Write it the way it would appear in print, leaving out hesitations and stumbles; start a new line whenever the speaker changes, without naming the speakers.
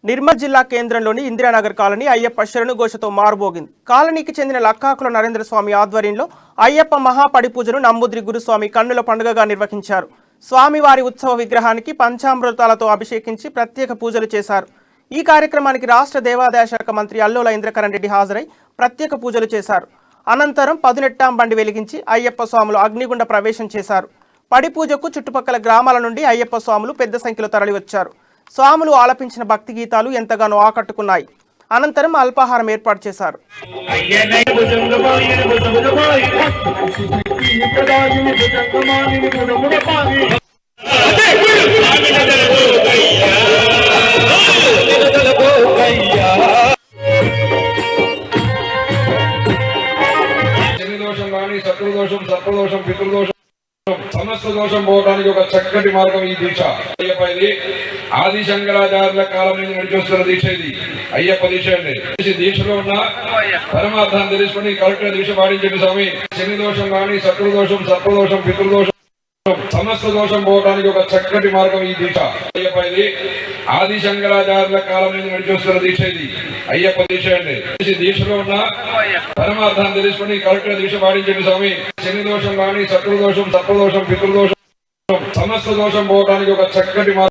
నిర్మల్ జిల్లా కేంద్రంలోని ఇందిరానగర్ కాలనీ అయ్యప్ప శరణుఘోషతో మారుమోగింది. కాలనీకి చెందిన లక్కాకుల నరేంద్ర స్వామి ఆధ్వర్యంలో అయ్యప్ప మహాపడి పూజను నమ్ముద్రి గురుస్వామి కన్నుల పండుగగా నిర్వహించారు. స్వామివారి ఉత్సవ విగ్రహానికి పంచామృతాలతో అభిషేకించి ప్రత్యేక పూజలు చేశారు. ఈ కార్యక్రమానికి రాష్ట్ర దేవాదాయ శాఖ మంత్రి అల్లోల ఇంద్రకరణ్ రెడ్డి హాజరై ప్రత్యేక పూజలు చేశారు. అనంతరం పదునెట్టాం బండి వెలిగించి అయ్యప్ప స్వాములు అగ్నిగుండ ప్రవేశం చేశారు. పడి పూజకు చుట్టుపక్కల గ్రామాల నుండి అయ్యప్ప స్వాములు పెద్ద సంఖ్యలో తరలివచ్చారు. స్వాములు ఆలపించిన భక్తి గీతాలు ఎంతగానో ఆకట్టుకున్నాయి. అనంతరం అల్పాహారం ఏర్పాటు చేశారు.
శత్రుదోషం, సర్పదోషం, పితృదోషం, సమస్త దోషం పోవడానికి ఒక చక్కటి మార్గం ఈ దీక్ష. అయ్యప్ప ఇది ఆది శంకరాచార్యుల కాలం నుంచి నడిచొస్తున్న దీక్ష. ఇది అయ్యప్ప దీక్ష అండి. దీక్షలో ఉన్న పరమార్థాన్ని తెలుసుకుని కరెక్ట్ దీక్ష పాటించండి స్వామి. శని దోషం కానీ, శత్రుదోషం, సర్పదోషం, పితృదోషం, సమస్త దోషం పోవడానికి ఒక చక్కటి మార్గం ఈ దీక్ష. అయ్యప్ప ఇది ఆది శంకరాచార్యుల కాలం నుంచి నడిచొస్తున్న దీక్ష. ఇది అయ్యప్ప దీక్ష అండి. దీక్షలో ఉన్న పరమార్థాన్ని తెలుసుకుని కరెక్ట్ దీక్ష పాటించండి స్వామి. శని దోషం కానీ, శత్రుదోషం, సర్పదోషం, పితృదోషం, సమస్త దోషం పోవడానికి ఒక చక్కటి